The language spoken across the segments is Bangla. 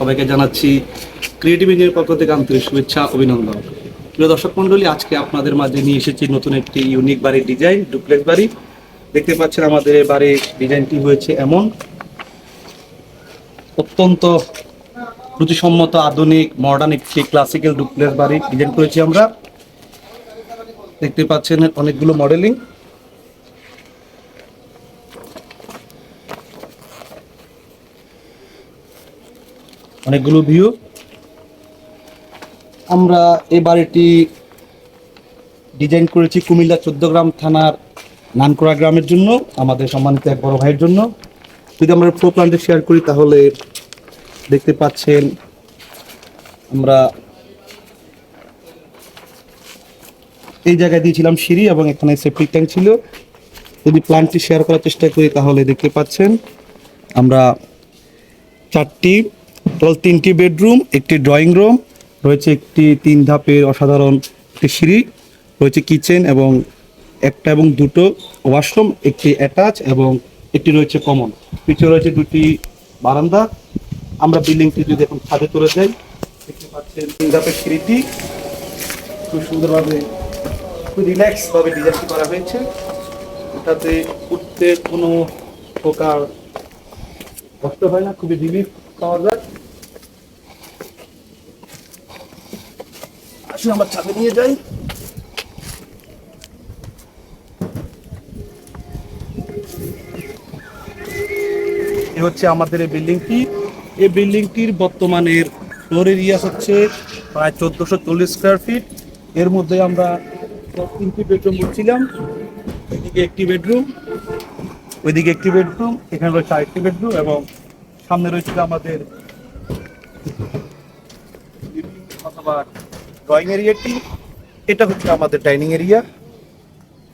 সবাইকে জানাচ্ছি ক্রিয়েটিভ ইঞ্জিনিয়ার পক্ষ থেকে আন্তরিক শুভেচ্ছা অভিনন্দন। প্রিয় দর্শক মণ্ডলী, আজকে আপনাদের মাঝে নিয়ে এসেছি নতুন একটি ইউনিক বাড়ির ডিজাইন, ডুপ্লেক্স বাড়ি। দেখতে পাচ্ছেন আমাদের এই বাড়ির ডিজাইনটি হয়েছে এমন অত্যন্ত রুচিসম্মত আধুনিক মডার্ন একটি ক্লাসিক্যাল ডুপ্লেক্স বাড়ি ডিজাইন করেছি আমরা। দেখতে পাচ্ছেন অনেকগুলো মডেলিং, অনেকগুলো ভিউ। আমরা এই বাড়িটি ডিজাইন করেছি কুমিল্লা 14 থানার নানকোড়া গ্রামের জন্য, আমাদের সম্মানিত এক বড় ভাইয়ের জন্য। যদি আমরা ফ্লোর প্ল্যানটা শেয়ার করি তাহলে দেখতে পাচ্ছেন আমরা এই জায়গায় দিয়েছিলাম সিঁড়ি এবং এখানে সেপটিক ট্যাঙ্ক ছিল। যদি প্ল্যানটি শেয়ার করার চেষ্টা করি তাহলে দেখতে পাচ্ছেন আমরা তিনটি বেডরুম, একটি ড্রয়িং রুম রয়েছে, একটি 3 ধাপের অসাধারণ একটি সিঁড়ি রয়েছে, কিচেন এবং একটা এবং দুটো ওয়াশরুম, একটি অ্যাটাচ এবং একটি রয়েছে কমন। পিছনে রয়েছে 2টি বারান্দা। আমরা বিল্ডিংটি যদি এখন ছাদে তুলে যাই, দেখতে পাচ্ছেন 3 ধাপের সিঁড়িটি খুব সুন্দরভাবে, খুব রিল্যাক্সভাবে ডিজাইন করা হয়েছে। ওটাতে উঠতে কোনো প্রকার কষ্ট হয় না, খুবই রিলিফ পাওয়া যায়। আসলে আমরা ছাদে নিয়ে যাই। এ হচ্ছে আমাদের এই বিল্ডিংটি। এই বিল্ডিংটির বর্তমানের ফ্লোর এরিয়া হচ্ছে প্রায় 1440 স্কোয়ার ফিট। এর মধ্যে আমরা 3টি বেডরুম বলছিলাম, এদিকে একটি বেডরুম, ওইদিকে একটি বেডরুম, এখানে রয়েছে আরেকটি বেডরুম এবং সামনে রয়েছে আমাদের অথবা ড্রয়িং এরিয়াটি। এটা হচ্ছে আমাদের ডাইনিং এরিয়া।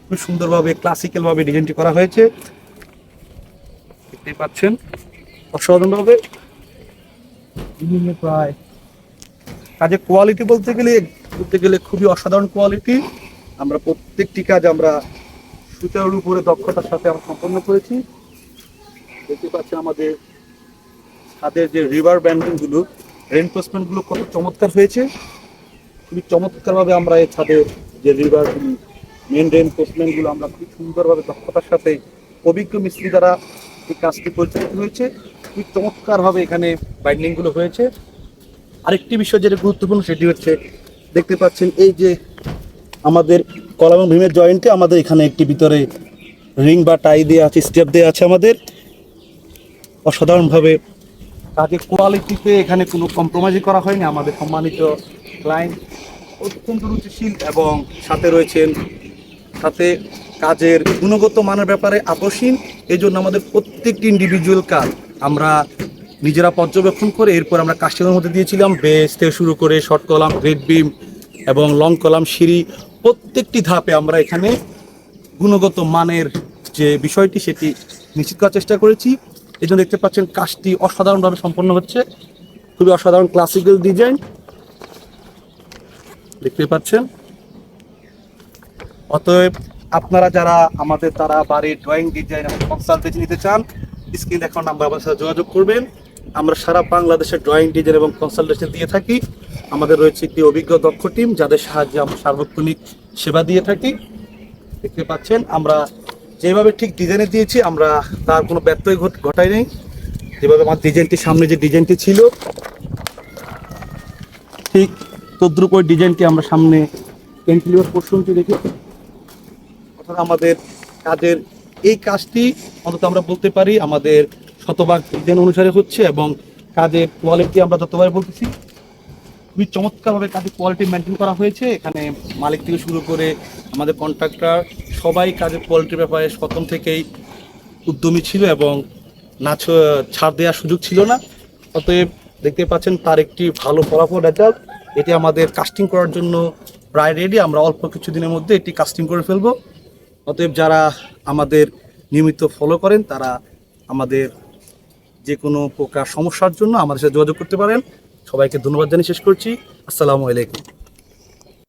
খুব সুন্দরভাবে ক্লাসিক্যালভাবে ডিজাইনটি করা হয়েছে, দেখতেই পাচ্ছেন অসাধারণভাবে। প্রায় কাজের কোয়ালিটি বলতে গেলে খুবই অসাধারণ কোয়ালিটি। আমরা প্রত্যেকটি কাজ আমরা সুতার উপরে দক্ষতার সাথে আমরা সম্পন্ন করেছি। দেখতে পাচ্ছেন আমাদের ছাদের যে রিভার ব্যান্ডিংগুলো, রেনফোর্সমেন্টগুলো কত চমৎকার হয়েছে। খুবই চমৎকারভাবে আমরা এই ছাদের যে রিভার মেন রেনফোর্সমেন্টগুলো আমরা খুব সুন্দরভাবে দক্ষতার সাথে অভিজ্ঞ মিস্ত্রি দ্বারা এই কাজটি পরিচালিত হয়েছে। খুবই চমৎকারভাবে এখানে বাইন্ডিংগুলো হয়েছে। আরেকটি বিষয় যেটা গুরুত্বপূর্ণ সেটি হচ্ছে, দেখতে পাচ্ছেন এই যে আমাদের কলাম এবং ভীমের জয়েন্টে আমাদের এখানে একটি ভিতরে রিং বা টাই দেওয়া আছে, স্টেপ দেওয়া আছে আমাদের। অসাধারণভাবে কাজের কোয়ালিটিতে এখানে কোনো কম্প্রোমাইজ করা হয়নি। আমাদের সম্মানিত ক্লায়েন্ট অত্যন্ত রুচিশীল এবং সাথে কাজের গুণগত মানের ব্যাপারে আপোষহীন। এই জন্য আমাদের প্রত্যেকটি ইন্ডিভিজুয়াল কাজ আমরা নিজেরা পর্যবেক্ষণ করে এরপর আমরা কাস্টমারের মধ্যে দিয়েছিলাম। বেস থেকে শুরু করে শর্ট কলাম, গ্রেড বিম এবং লং কলাম, সিঁড়ি, প্রত্যেকটি ধাপে আমরা এখানে গুণগত মানের যে বিষয়টি সেটি নিশ্চিত করার চেষ্টা করেছি। এই জন্য দেখতে পাচ্ছেন কাজটি অসাধারণভাবে সম্পন্ন হচ্ছে। খুবই অসাধারণ ক্লাসিক্যাল ডিজাইন দেখতে পাচ্ছেন। অতএব আপনারা যারা আমাদের দ্বারা বাড়ির ড্রয়িং ডিজাইন এবং কনসালটেন্সি নিতে চান, স্ক্রিন দেখানো নাম্বার আমাদের সাথে যোগাযোগ করবেন। আমরা সারা বাংলাদেশের ড্রয়িং ডিজাইন এবং কনসালটেন্সি দিয়ে থাকি। আমাদের রয়েছে একটি অভিজ্ঞ দক্ষ টিম যাদের সাহায্যে আমরা সার্বক্ষণিক সেবা দিয়ে থাকি। দেখতে পাচ্ছেন আমরা যেভাবে ঠিক ডিজাইনে দিয়েছি আমরা তার কোনো ব্যত্যয় ঘটাই নেই। যেভাবে আমার ডিজাইনটি সামনে যে ডিজাইনটি ছিল ঠিক তদ্রুপ ওই ডিজাইনটি আমরা সামনে ক্যান্টিলিভার পোর্শনটি দেখি। অর্থাৎ আমাদের কাজের এই কাজটি অন্তত আমরা বলতে পারি আমাদের শতভাগ ডিজাইন অনুসারে হচ্ছে এবং কাজের কোয়ালিটি আমরা যতবার বলতেছি খুবই চমৎকারভাবে কাজের কোয়ালিটি মেনটেন করা হয়েছে। এখানে মালিক থেকে শুরু করে আমাদের কন্ট্রাক্টর সবাই কাজের কোয়ালিটির ব্যাপারে প্রথম থেকেই উদ্যমী ছিল এবং ছাড় দেওয়ার সুযোগ ছিল না। অতএব দেখতে পাচ্ছেন তার একটি ভালো ফলাফল রেজাল্ট। এটি আমাদের কাস্টিং করার জন্য প্রায় রেডি। আমরা অল্প কিছুদিনের মধ্যে এটি কাস্টিং করে ফেলবো। অতএব যারা আমাদের নিয়মিত ফলো করেন তারা আমাদের যে কোনো প্রকার সমস্যার জন্য আমাদের সাথে যোগাযোগ করতে পারেন। সবাইকে ধন্যবাদ জানিয়ে শেষ করছি। আসসালামু আলাইকুম।